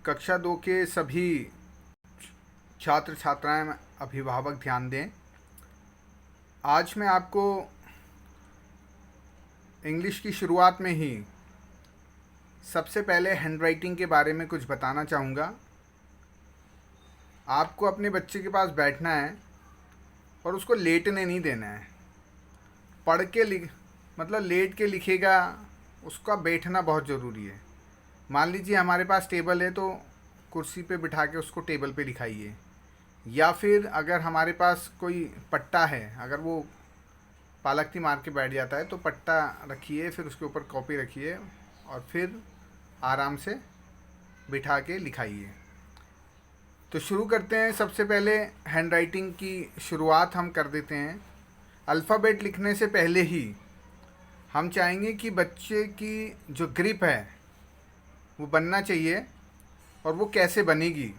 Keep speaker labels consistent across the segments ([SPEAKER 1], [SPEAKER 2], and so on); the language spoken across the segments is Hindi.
[SPEAKER 1] कक्षा 2 के सभी छात्र छात्राएं अभिभावक ध्यान दें। आज मैं आपको इंग्लिश की शुरुआत में ही सबसे पहले हैंडराइटिंग के बारे में कुछ बताना चाहूँगा। आपको अपने बच्चे के पास बैठना है और उसको लेटने नहीं देना है। पढ़ के लेट के लिखेगा, उसका बैठना बहुत ज़रूरी है। मान लीजिए हमारे पास टेबल है तो कुर्सी पे बिठा के उसको टेबल पे लिखाइए, या फिर अगर हमारे पास कोई पट्टा है, अगर वो पालकती मार के बैठ जाता है तो पट्टा रखिए, फिर उसके ऊपर कॉपी रखिए और फिर आराम से बिठा के लिखाइए। तो शुरू करते हैं। सबसे पहले हैंडराइटिंग की शुरुआत हम कर देते हैं। अल्फ़ाबेट लिखने से पहले ही हम चाहेंगे कि बच्चे की जो ग्रिप है वो बनना चाहिए। और वो कैसे बनेगी,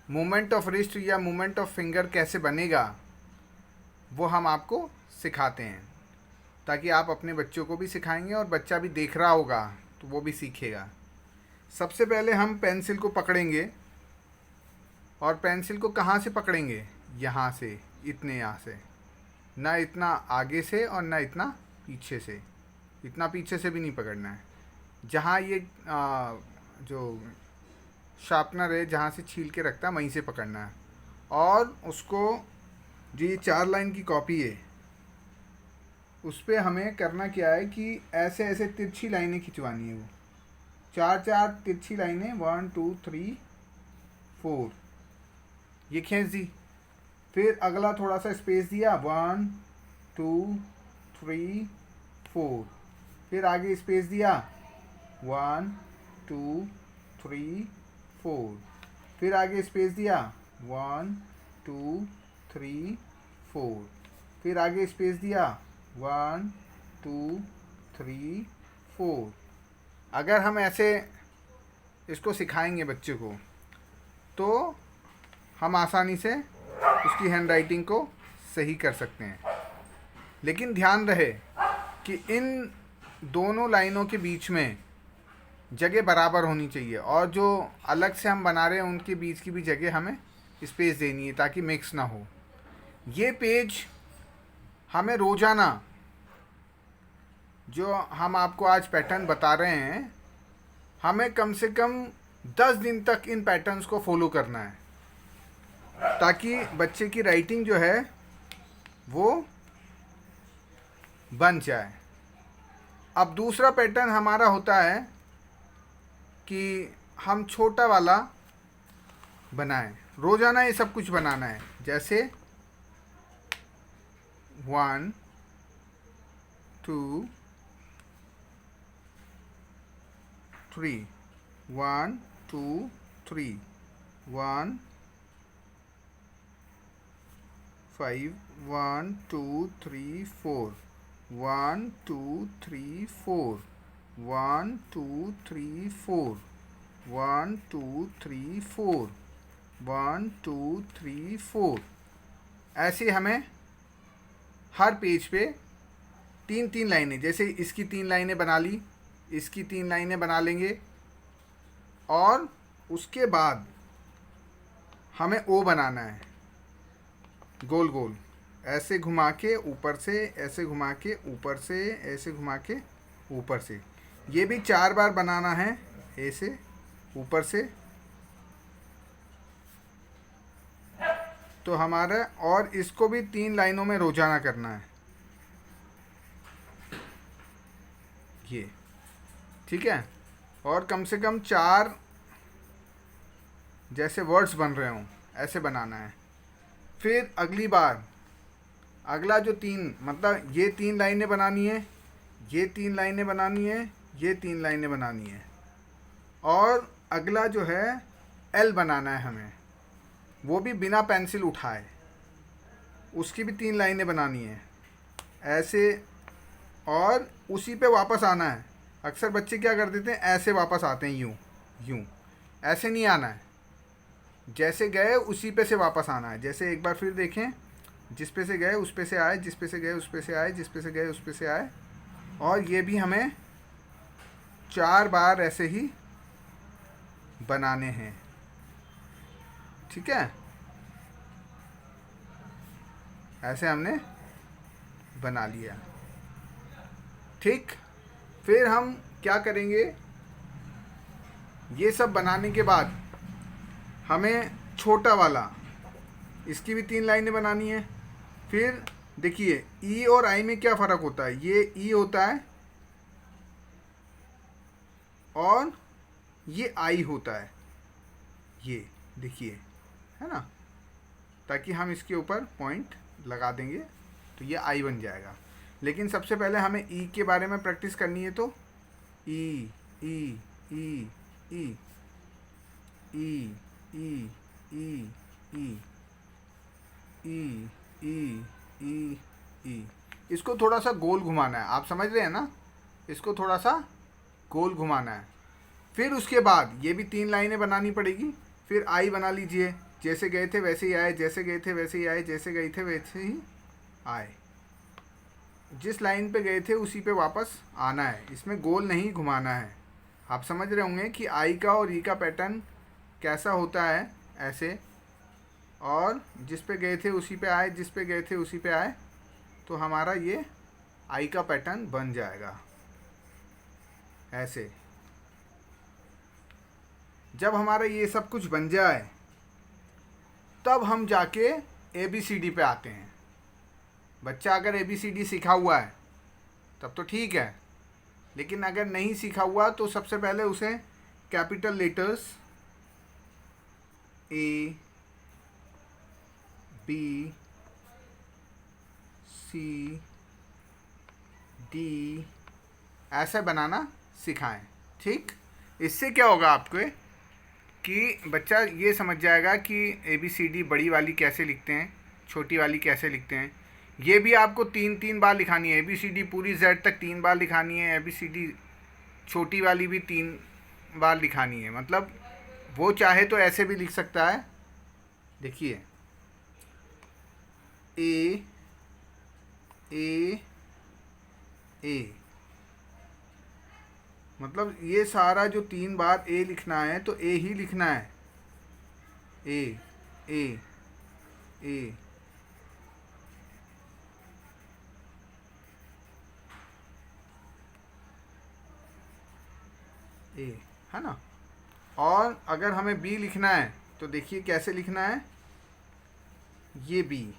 [SPEAKER 1] मूवमेंट ऑफ रिस्ट या मूवमेंट ऑफ फिंगर कैसे बनेगा, वो हम आपको सिखाते हैं, ताकि आप अपने बच्चों को भी सिखाएंगे और बच्चा भी देख रहा होगा तो वो भी सीखेगा। सबसे पहले हम पेंसिल को पकड़ेंगे, और पेंसिल को कहाँ से पकड़ेंगे? यहाँ से, यहाँ से, ना इतना आगे से और ना इतना पीछे से। इतना पीछे से भी नहीं पकड़ना है। जहाँ ये जो शार्पनर है, जहाँ से छील के रखता है, वहीं से पकड़ना है। और उसको जो ये 4 लाइन की कॉपी है उस पर हमें करना क्या है कि ऐसे ऐसे तिरछी लाइनें खिंचवानी है। वो 4 तिरछी लाइनें, 1 2 3 4 ये खींच दी। फिर अगला थोड़ा सा स्पेस दिया, 1 2 3 4। फिर आगे स्पेस दिया, 1 2 3 4। फिर आगे स्पेस दिया, 1 2 3 4। फिर आगे स्पेस दिया, 1 2 3 4। अगर हम ऐसे इसको सिखाएंगे बच्चे को तो हम आसानी से उसकी हैंडराइटिंग को सही कर सकते हैं। लेकिन ध्यान रहे कि इन दोनों लाइनों के बीच में जगह बराबर होनी चाहिए, और जो अलग से हम बना रहे हैं उनके बीच की भी जगह हमें स्पेस देनी है, ताकि मिक्स ना हो। ये पेज हमें रोज़ाना, जो हम आपको आज पैटर्न बता रहे हैं, हमें कम से कम 10 दिन तक इन पैटर्न्स को फॉलो करना है, ताकि बच्चे की राइटिंग जो है वो बन जाए। अब दूसरा पैटर्न हमारा होता है कि हम छोटा वाला बनाएं। रोज़ाना ये सब कुछ बनाना है, जैसे 1 2 3 1 2 3 1 5 1 2 3 4 1 2 3 4 1 2 3 4 1 2 3 4 1 2 3 4। ऐसे हमें हर पेज पे 3 लाइनें, जैसे इसकी 3 लाइनें बना ली, इसकी 3 लाइनें बना लेंगे, और उसके बाद हमें ओ बनाना है, गोल गोल, ऐसे घुमा के ऊपर से, ऐसे घुमा के ऊपर से, ऐसे घुमा के ऊपर से। ये भी 4 बार बनाना है, ऐसे ऊपर से। तो हमारा, और इसको भी 3 लाइनों में रोजाना करना है, ये ठीक है। और कम से कम 4 जैसे वर्ड्स बन रहे हों ऐसे बनाना है। फिर अगली बार अगला जो 3, मतलब ये 3 लाइनें बनानी है, ये 3 लाइनें बनानी है, ये 3 लाइनें बनानी है, और अगला जो है एल बनाना है हमें, वो भी बिना पेंसिल उठाए, उसकी भी 3 लाइनें बनानी है ऐसे, और उसी पे वापस आना है। अक्सर बच्चे क्या कर देते हैं, ऐसे वापस आते हैं, यूँ यूँ। ऐसे नहीं आना है, जैसे गए उसी पे से वापस आना है। जैसे एक बार फिर देखें, जिस पे से गए उस पे से आए, जिस पे से गए उस पे से आए, जिस पे से गए उस पे से आए। और ये भी हमें 4 बार ऐसे ही बनाने हैं। ठीक है, ऐसे हमने बना लिया। ठीक, फिर हम क्या करेंगे, ये सब बनाने के बाद हमें छोटा वाला, इसकी भी 3 लाइनें बनानी है। फिर देखिए ई और आई में क्या फ़र्क होता है, ये ई होता है और ये आई होता है, ये देखिए, है ना, ताकि हम इसके ऊपर पॉइंट लगा देंगे तो ये आई बन जाएगा। लेकिन सबसे पहले हमें ई के बारे में प्रैक्टिस करनी है, तो ई ई ई ई ई ई ई ई ई ई ई ई, इसको थोड़ा सा गोल घुमाना है, आप समझ रहे हैं ना, इसको थोड़ा सा गोल घुमाना है। फिर उसके बाद ये भी 3 लाइनें बनानी पड़ेगी। फिर आई बना लीजिए, जैसे गए थे वैसे ही आए, जैसे गए थे वैसे ही आए, जैसे गए थे वैसे ही आए, जिस लाइन पे गए थे उसी पे वापस आना है, इसमें गोल नहीं घुमाना है। आप समझ रहे होंगे कि आई का और ई का पैटर्न कैसा होता है, ऐसे, और जिस पे गए थे उसी पे आए, जिस पे गए थे उसी पे आए, तो हमारा ये आई का पैटर्न बन जाएगा ऐसे। जब हमारा ये सब कुछ बन जाए तब हम जाके ABCD पे आते हैं। बच्चा अगर ABCD सीखा हुआ है तब तो ठीक है, लेकिन अगर नहीं सीखा हुआ तो सबसे पहले उसे capital letters A B C D ऐसा बनाना सिखाएं। ठीक, इससे क्या होगा आपको कि बच्चा ये समझ जाएगा कि ABCD बड़ी वाली कैसे लिखते हैं, छोटी वाली कैसे लिखते हैं। ये भी आपको 3 बार लिखानी है, ABCD पूरी Z तक 3 बार लिखानी है, ABCD छोटी वाली भी 3 बार लिखानी है। मतलब वो चाहे तो ऐसे भी लिख सकता है, देखिए A A A, मतलब ये सारा जो 3 बार ए लिखना है तो ए ही लिखना है, ए ए ए ए, है ना। और अगर हमें बी लिखना है तो देखिए कैसे लिखना है, ये बी,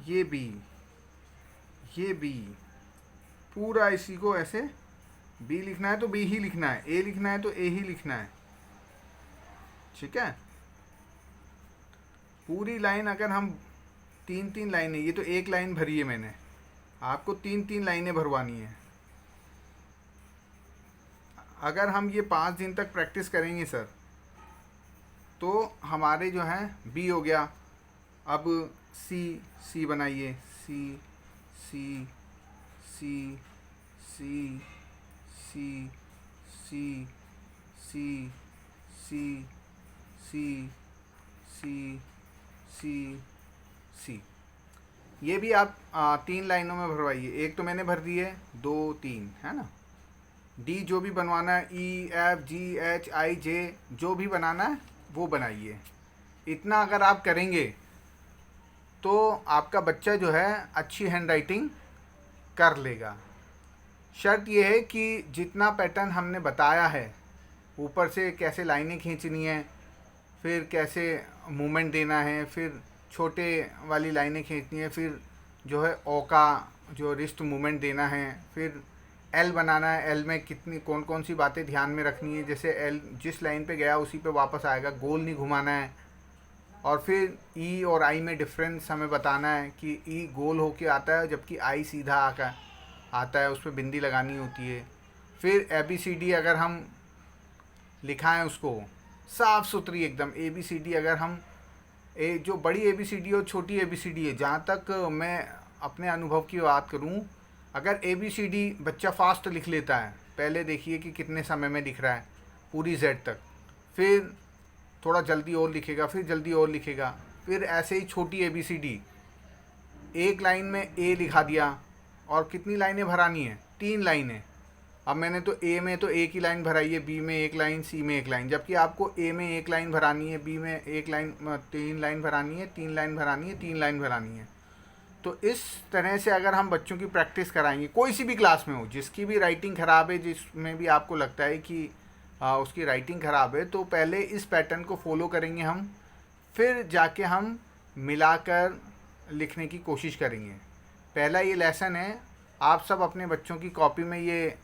[SPEAKER 1] ये बी, ये बी, पूरा इसी को ऐसे बी लिखना है तो बी ही लिखना है, ए लिखना है तो ए ही लिखना है। ठीक है, पूरी लाइन अगर हम 3 लाइनें, ये तो 1 लाइन भरी है मैंने, आपको 3 लाइनें भरवानी है। अगर हम ये 5 दिन तक प्रैक्टिस करेंगे सर, तो हमारे जो है बी हो गया। अब सी बनाइए, सी सी सी सी सी सी सी सी सी सी सी सी, ये भी आप 3 लाइनों में भरवाइए। एक तो मैंने भर दी है, 2 3, है ना। डी जो भी बनवाना है, EFGHIJ जो भी बनाना है वो बनाइए। इतना अगर आप करेंगे तो आपका बच्चा जो है अच्छी हैंड राइटिंग कर लेगा। शर्त यह है कि जितना पैटर्न हमने बताया है, ऊपर से कैसे लाइनें खींचनी है, फिर कैसे मूवमेंट देना है, फिर छोटे वाली लाइनें खींचनी है, फिर जो है ओ का जो रिस्ट मूवमेंट देना है, फिर एल बनाना है, एल में कितनी कौन कौन सी बातें ध्यान में रखनी है, जैसे एल जिस लाइन पे गया उसी पे वापस आएगा, गोल नहीं घुमाना है। और फिर ई और आई में डिफरेंस हमें बताना है कि ई गोल होके आता है जबकि आई सीधा आकर आता है, उस पर बिंदी लगानी होती है। फिर ABCD अगर हम लिखाएं उसको साफ़ सुथरी एकदम ABCD, अगर हम जो बड़ी ABCD और छोटी ABCD है, जहाँ तक मैं अपने अनुभव की बात करूँ, अगर ABCD बच्चा फास्ट लिख लेता है, पहले देखिए कि कितने समय में लिख रहा है पूरी Z तक, फिर थोड़ा जल्दी और लिखेगा, फिर जल्दी और लिखेगा, फिर ऐसे ही छोटी ABCD, 1 लाइन में A लिखा दिया, और कितनी लाइनें भरानी है, 3 लाइनें, अब मैंने तो ए में तो एक ही लाइन भराई है, बी में एक लाइन, सी में एक लाइन, जबकि आपको ए में एक लाइन भरानी है, बी में एक लाइन, 3 लाइन भरानी है, 3 लाइन भरानी है, 3 लाइन भरानी है। तो इस तरह से अगर हम बच्चों की प्रैक्टिस कराएंगे, कोई सी भी क्लास में हो, जिसकी भी राइटिंग ख़राब है, जिसमें भी आपको लगता है कि उसकी राइटिंग ख़राब है, तो पहले इस पैटर्न को फॉलो करेंगे हम, फिर जाके हम मिलाकर लिखने की कोशिश करेंगे। पहला ये लेसन है, आप सब अपने बच्चों की कॉपी में ये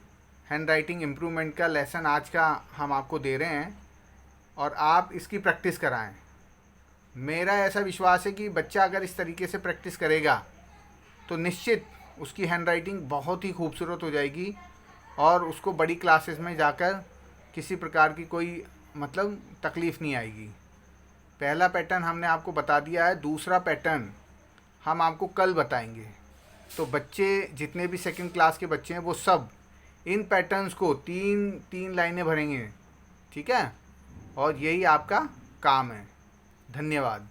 [SPEAKER 1] हैंड राइटिंग इम्प्रूवमेंट का लेसन आज का हम आपको दे रहे हैं और आप इसकी प्रैक्टिस कराएं। मेरा ऐसा विश्वास है कि बच्चा अगर इस तरीके से प्रैक्टिस करेगा तो निश्चित उसकी हैंड राइटिंग बहुत ही खूबसूरत हो जाएगी और उसको बड़ी क्लासेस में जाकर किसी प्रकार की कोई मतलब तकलीफ़ नहीं आएगी। पहला पैटर्न हमने आपको बता दिया है, दूसरा पैटर्न हम आपको कल बताएंगे। तो बच्चे जितने भी सेकंड क्लास के बच्चे हैं वो सब इन पैटर्न्स को 3 लाइनें भरेंगे, ठीक है, और यही आपका काम है। धन्यवाद।